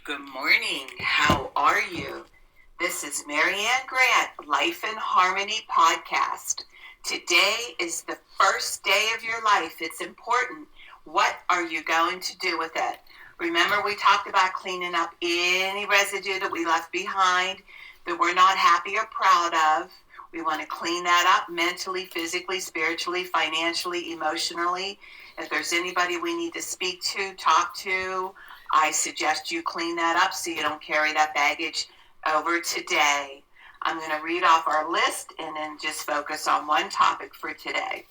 Good morning. How are you? This is Marianne Grant, Life in Harmony podcast. Today is the first day of your life. It's important. What are you going to do with it? Remember, we talked about cleaning up any residue that we left behind that we're not happy or proud of. We want to clean that up mentally, physically, spiritually, financially, emotionally. If there's anybody we need to speak to, talk to, I suggest you clean that up so you don't carry that baggage over today. I'm going to read off our list and then just focus on one topic for today.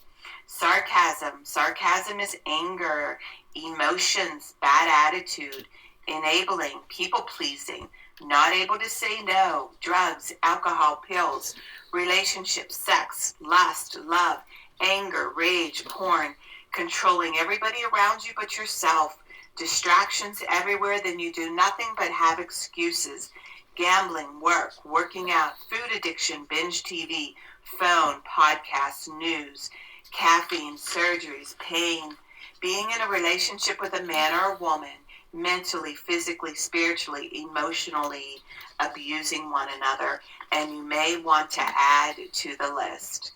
Sarcasm. Sarcasm is anger, emotions, bad attitude, enabling, people pleasing, not able to say no, drugs, alcohol, pills, relationships, sex, lust, love, anger, rage, porn, controlling everybody around you but yourself, distractions everywhere, then you do nothing but have excuses, gambling, work, working out, food addiction, binge TV, phone, podcasts, news, caffeine, surgeries, pain, being in a relationship with a man or a woman, mentally, physically, spiritually, emotionally abusing one another, and you may want to add to the list.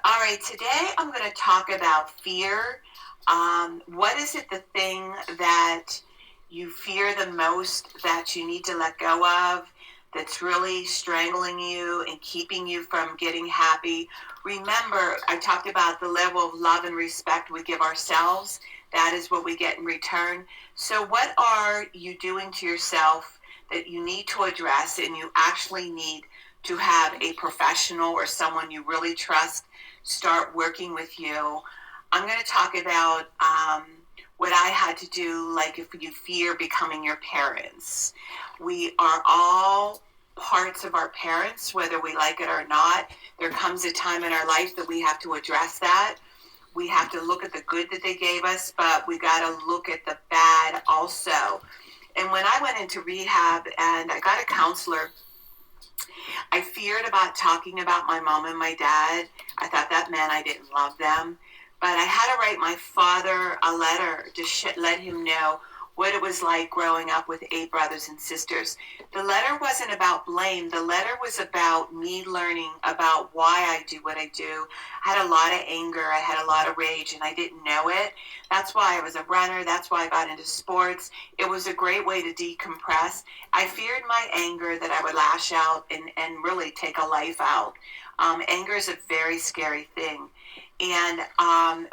All right, today I'm going to talk about fear. What is it, the thing that you fear the most that you need to let go of, that's really strangling you and keeping you from getting happy? Remember, I talked about the level of love and respect we give ourselves. That is what we get in return. So what are you doing to yourself that you need to address, and you actually need to have a professional or someone you really trust start working with you? I'm going to talk about what I had to do, like if you fear becoming your parents. We are all parts of our parents, whether we like it or not. There comes a time in our life that we have to address that. We have to look at the good that they gave us, but we got to look at the bad also. And when I went into rehab and I got a counselor, I feared about talking about my mom and my dad. I thought that meant I didn't love them. But I had to write my father a letter to let him know what it was like growing up with 8 brothers and sisters. The letter wasn't about blame. The letter was about me learning about why I do what I do. I had a lot of anger. I had a lot of rage, and I didn't know it. That's why I was a runner. That's why I got into sports. It was a great way to decompress. I feared my anger, that I would lash out and really take a life out. Anger is a very scary thing. And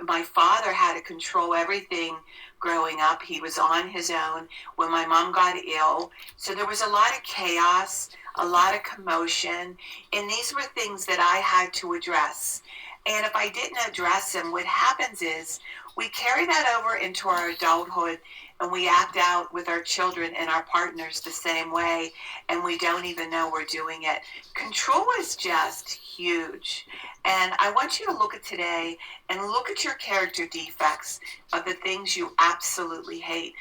my father had to control everything growing up. He was on his own when my mom got ill. So there was a lot of chaos, a lot of commotion. And these were things that I had to address. And if I didn't address them, what happens is we carry that over into our adulthood, and we act out with our children and our partners the same way, and we don't even know we're doing it. Control is just huge. And I want you to look at today and look at your character defects of the things you absolutely hate.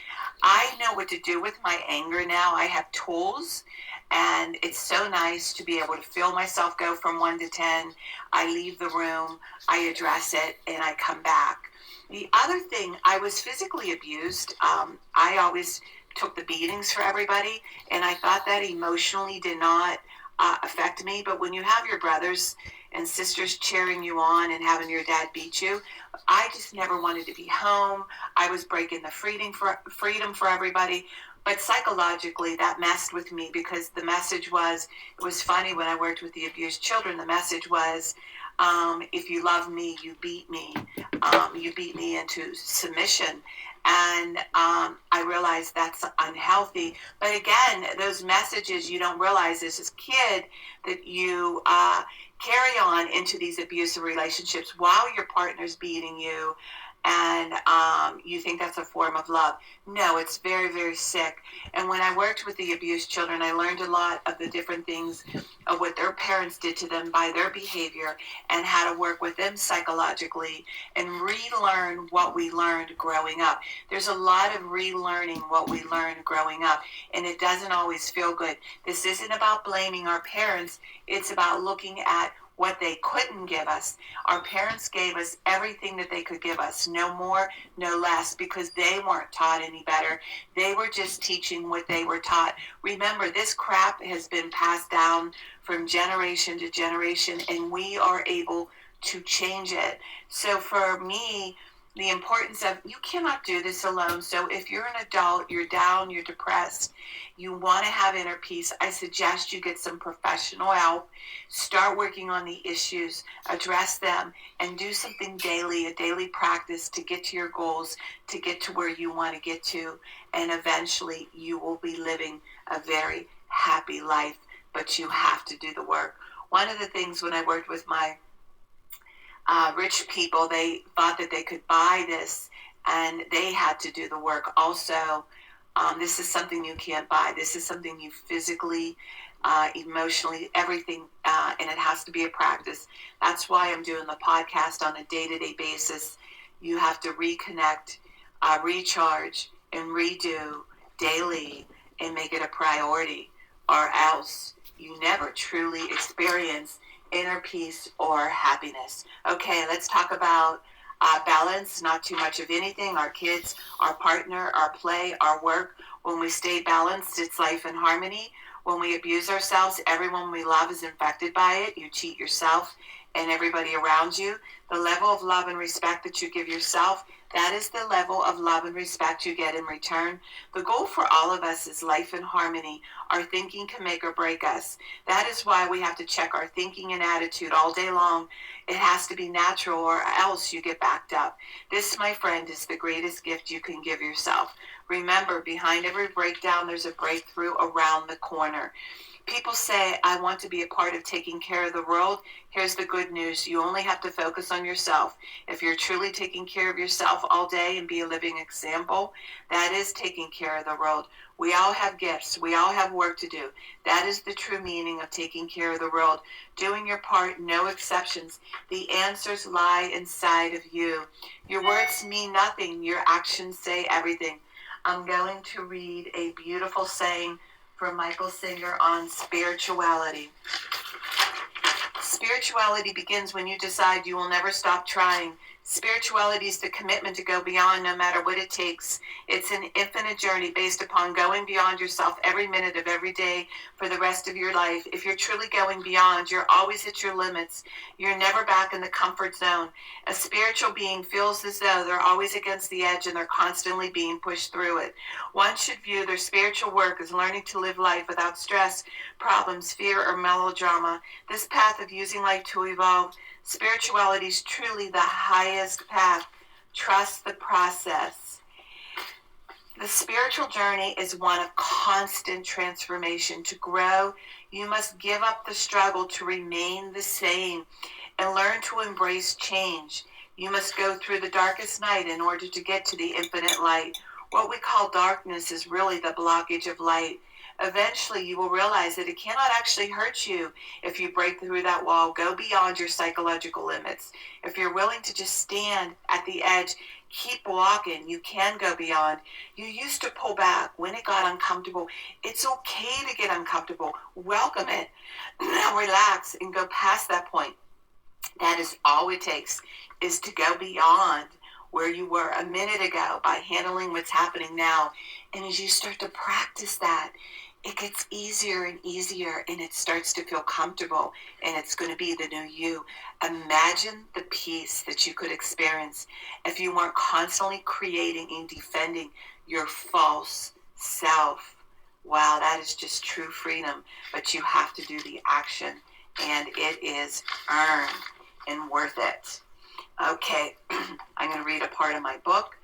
I know what to do with my anger now. I have tools, and it's so nice to be able to feel myself go from 1 to 10. I leave the room, I address it, and I come back. The other thing, I was physically abused. I always took the beatings for everybody, and I thought that emotionally did not affect me. But when you have your brothers and sisters cheering you on and having your dad beat you, I just never wanted to be home. I was breaking the freedom for everybody. But psychologically, that messed with me, because the message was, it was funny when I worked with the abused children, the message was, if you love me, you beat me. You beat me into submission. And I realized that's unhealthy. But again, those messages you don't realize as a kid that you carry on into these abusive relationships while your partner's beating you, and you think that's a form of love. No, it's very, very sick. And when I worked with the abused children, I learned a lot of the different things of what their parents did to them by their behavior, and how to work with them psychologically and relearn what we learned growing up. There's a lot of relearning what we learned growing up, and it doesn't always feel good. This isn't about blaming our parents. It's about looking at what they couldn't give us. Our parents gave us everything that they could give us, no more, no less, because they weren't taught any better. They were just teaching what they were taught. Remember, this crap has been passed down from generation to generation, and we are able to change it. So for me, the importance of, you cannot do this alone. So if you're an adult, you're down, you're depressed, you want to have inner peace, I suggest you get some professional help. Start working on the issues, address them, and do something daily, a daily practice to get to your goals, to get to where you want to get to. And eventually you will be living a very happy life, but you have to do the work. One of the things when I worked with my rich people, they thought that they could buy this, and they had to do the work also. This is something you can't buy. This is something you physically, emotionally, everything, and it has to be a practice. That's why I'm doing the podcast on a day-to-day basis. You have to reconnect, recharge, and redo daily and make it a priority, or else you never truly experience inner peace or happiness. Okay, let's talk about balance, not too much of anything. Our kids, our partner, our play, our work. When we stay balanced, it's life in harmony. When we abuse ourselves, everyone we love is infected by it. You cheat yourself and everybody around you. The level of love and respect that you give yourself, that is the level of love and respect you get in return. The goal for all of us is life in harmony. Our thinking can make or break us. That is why we have to check our thinking and attitude all day long. It has to be natural, or else you get backed up. This, my friend, is the greatest gift you can give yourself. Remember, behind every breakdown, there's a breakthrough around the corner. People say, I want to be a part of taking care of the world. Here's the good news. You only have to focus on yourself. If you're truly taking care of yourself all day and be a living example, that is taking care of the world. We all have gifts. We all have work to do. That is the true meaning of taking care of the world. Doing your part, no exceptions. The answers lie inside of you. Your words mean nothing. Your actions say everything. I'm going to read a beautiful saying from Michael Singer on spirituality. Spirituality begins when you decide you will never stop trying. Spirituality is the commitment to go beyond no matter what it takes. It's an infinite journey based upon going beyond yourself every minute of every day for the rest of your life. If you're truly going beyond, you're always at your limits. You're never back in the comfort zone. A spiritual being feels as though they're always against the edge and they're constantly being pushed through it. One should view their spiritual work as learning to live life without stress, problems, fear, or melodrama. This path of using life to evolve, spirituality is truly the highest path. Trust the process. The spiritual journey is one of constant transformation. To grow, you must give up the struggle to remain the same and learn to embrace change. You must go through the darkest night in order to get to the infinite light. What we call darkness is really the blockage of light. Eventually, you will realize that it cannot actually hurt you if you break through that wall, go beyond your psychological limits. If you're willing to just stand at the edge, keep walking, you can go beyond. You used to pull back when it got uncomfortable. It's okay to get uncomfortable. Welcome it. Now relax and go past that point. That is all it takes, is to go beyond where you were a minute ago by handling what's happening now. And as you start to practice that, it gets easier and easier, and it starts to feel comfortable, and it's going to be the new you. Imagine the peace that you could experience if you weren't constantly creating and defending your false self. Wow, that is just true freedom, but you have to do the action, and it is earned and worth it. Okay, I'm going to read a part of my book.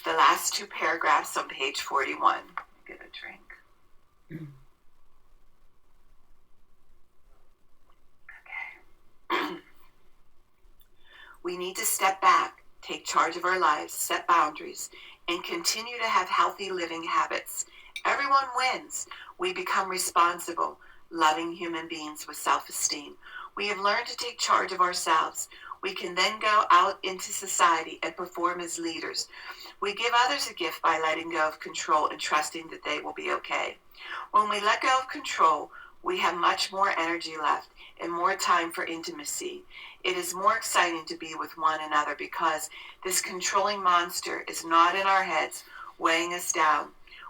The last two paragraphs on page 41. Get a drink. Okay. We need to step back, take charge of our lives, set boundaries, and continue to have healthy living habits. Everyone wins. We become responsible, loving human beings with self-esteem. We have learned to take charge of ourselves. We can then go out into society and perform as leaders. We give others a gift by letting go of control and trusting that they will be okay. When we let go of control, We have much more energy left and more time for intimacy. It is more exciting to be with one another because this controlling monster is not in our heads, weighing us down.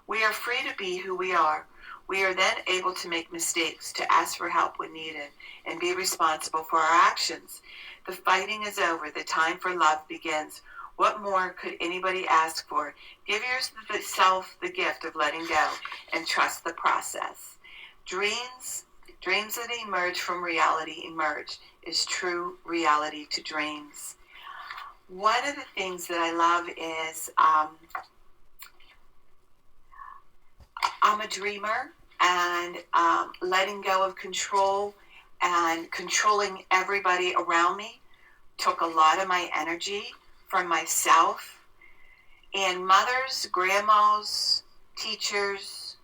We are free to be who we are. We are then able to make mistakes, to ask for help when needed, and be responsible for our actions. The fighting is over. The time for love begins. What more could anybody ask for? Give yourself the gift of letting go and trust the process. Dreams that emerge from reality emerge is true reality to dreams. One of the things that I love is I'm a dreamer, and letting go of control and controlling everybody around me took a lot of my energy from myself. And mothers, grandmas, teachers,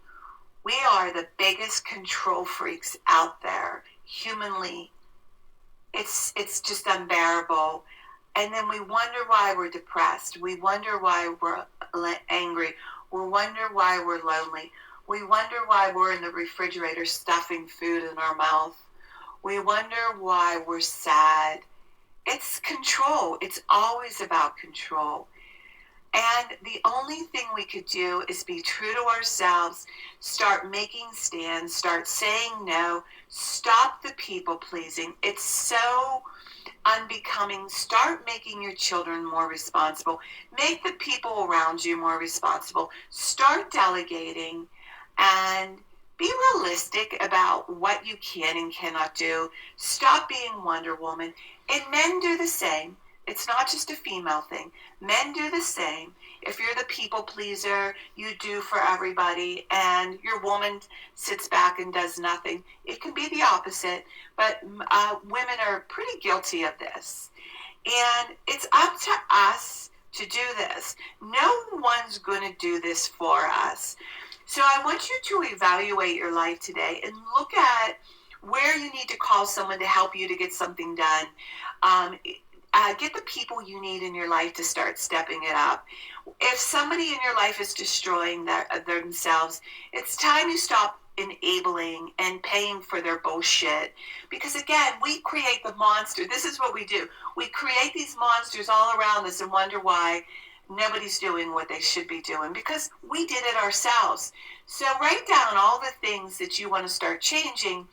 we are the biggest control freaks out there humanly. It's just unbearable. And then we wonder why we're depressed. We wonder why we're angry. We wonder why we're lonely. We wonder why we're in the refrigerator stuffing food in our mouth. We wonder why we're sad. It's control. It's always about control. And the only thing we could do is be true to ourselves, start making stands, start saying no, stop the people pleasing. It's so unbecoming. Start making your children more responsible. Make the people around you more responsible. Start delegating and be realistic about what you can and cannot do. Stop being Wonder Woman. And men do the same. It's not just a female thing. Men do the same. If you're the people pleaser, you do for everybody, and your woman sits back and does nothing. It can be the opposite, but women are pretty guilty of this. And it's up to us to do this. No one's going to do this for us. So I want you to evaluate your life today and look at where you need to call someone to help you to get something done. Get the people you need in your life to start stepping it up. If somebody in your life is destroying themselves, it's time you stop enabling and paying for their bullshit. Because again, we create the monster. This is what we do. We create these monsters all around us and wonder why nobody's doing what they should be doing, because we did it ourselves. So write down all the things that you want to start changing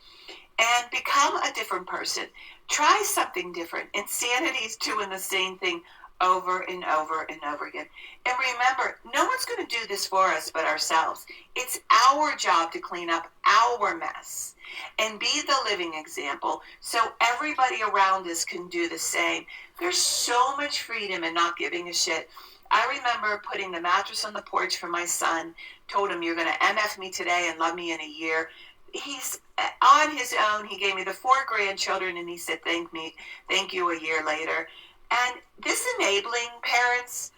and become a different person. Try something different. Insanity is doing the same thing over and over and over again. And remember, no one's going to do this for us but ourselves. It's our job to clean up our mess and be the living example so everybody around us can do the same. There's so much freedom in not giving a shit. I remember putting the mattress on the porch for my son, told him, you're going to MF me today and love me in a year. He's on his own. He gave me the 4 grandchildren, and he said, thank you a year later. And this enabling parents,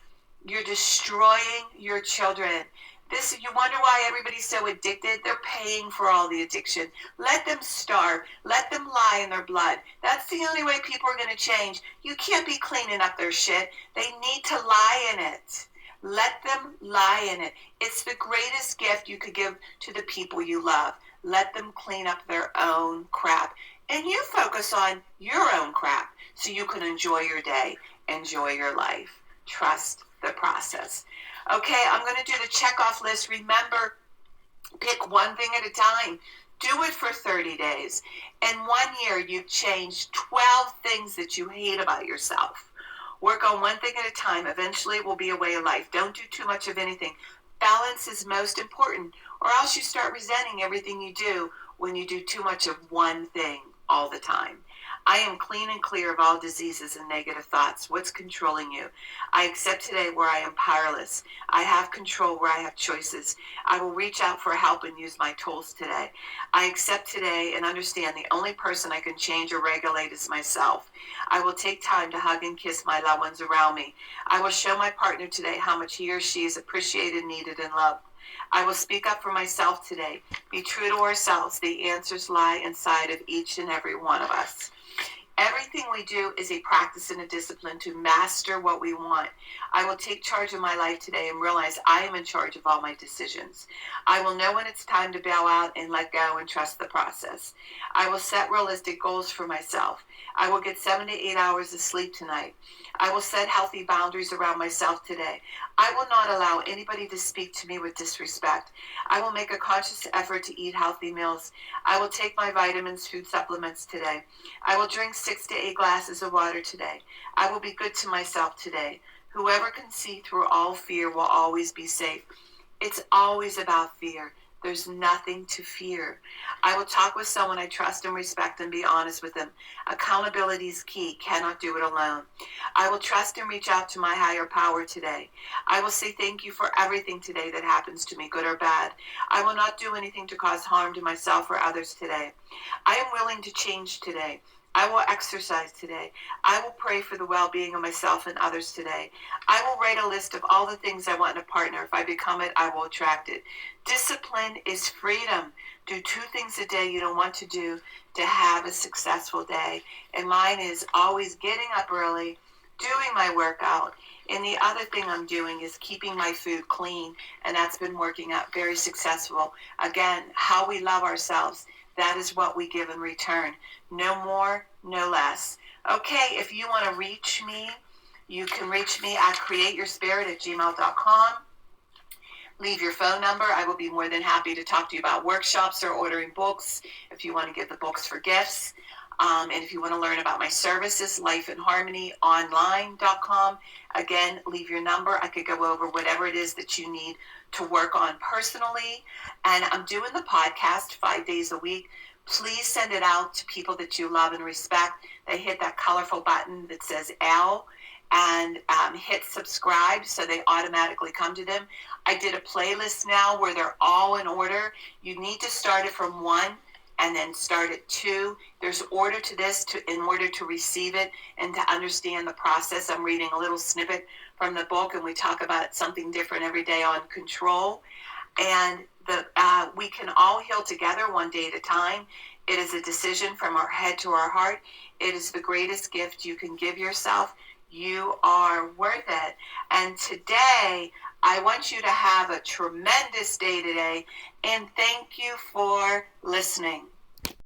you're destroying your children. You wonder why everybody's so addicted? They're paying for all the addiction. Let them starve. Let them lie in their blood. That's the only way people are going to change. You can't be cleaning up their shit. They need to lie in it. Let them lie in it. It's the greatest gift you could give to the people you love. Let them clean up their own crap. And you focus on your own crap so you can enjoy your day, enjoy your life. Trust the process. Okay, I'm going to do the check-off list. Remember, pick one thing at a time. Do it for 30 days. In 1 year, you've changed 12 things that you hate about yourself. Work on one thing at a time. Eventually, it will be a way of life. Don't do too much of anything. Balance is most important, or else you start resenting everything you do when you do too much of one thing all the time. I am clean and clear of all diseases and negative thoughts. What's controlling you? I accept today where I am powerless. I have control where I have choices. I will reach out for help and use my tools today. I accept today and understand the only person I can change or regulate is myself. I will take time to hug and kiss my loved ones around me. I will show my partner today how much he or she is appreciated, needed, and loved. I will speak up for myself today. Be true to ourselves. The answers lie inside of each and every one of us. Everything we do is a practice and a discipline to master what we want. I will take charge of my life today and realize I am in charge of all my decisions. I will know when it's time to bow out and let go and trust the process. I will set realistic goals for myself. I will get 7 to 8 hours of sleep tonight. I will set healthy boundaries around myself today. I will not allow anybody to speak to me with disrespect. I will make a conscious effort to eat healthy meals. I will take my vitamins, food supplements today. I will drink 6 to 8 glasses of water today. I will be good to myself today. Whoever can see through all fear will always be safe. It's always about fear. There's nothing to fear. I will talk with someone I trust and respect and be honest with them. Accountability is key. Cannot do it alone. I will trust and reach out to my higher power today. I will say thank you for everything today that happens to me, good or bad. I will not do anything to cause harm to myself or others today. I am willing to change today. I will exercise today. I will pray for the well-being of myself and others today. I will write a list of all the things I want in a partner. If I become it, I will attract it. Discipline is freedom. Do 2 things a day you don't want to do to have a successful day. And mine is always getting up early, doing my workout. And the other thing I'm doing is keeping my food clean. And that's been working out very successful. Again, how we love ourselves. That is what we give in return. No more, no less. Okay, if you want to reach me, you can reach me at createyourspirit@gmail.com. Leave your phone number. I will be more than happy to talk to you about workshops or ordering books if you want to give the books for gifts. And if you want to learn about my services, lifeandharmonyonline.com. Again, leave your number. I could go over whatever it is that you need to work on personally. And I'm doing the podcast 5 days a week. Please send it out to people that you love and respect. They hit that colorful button that says L and hit subscribe so they automatically come to them. I did a playlist now where they're all in order. You need to start it from 1 and then start at 2. There's order to this in order to receive it and to understand the process. I'm reading a little snippet from the book, and we talk about something different every day on control. And we can all heal together one day at a time. It is a decision from our head to our heart. It is the greatest gift you can give yourself. You are worth it. And today, I want you to have a tremendous day today. And thank you for listening.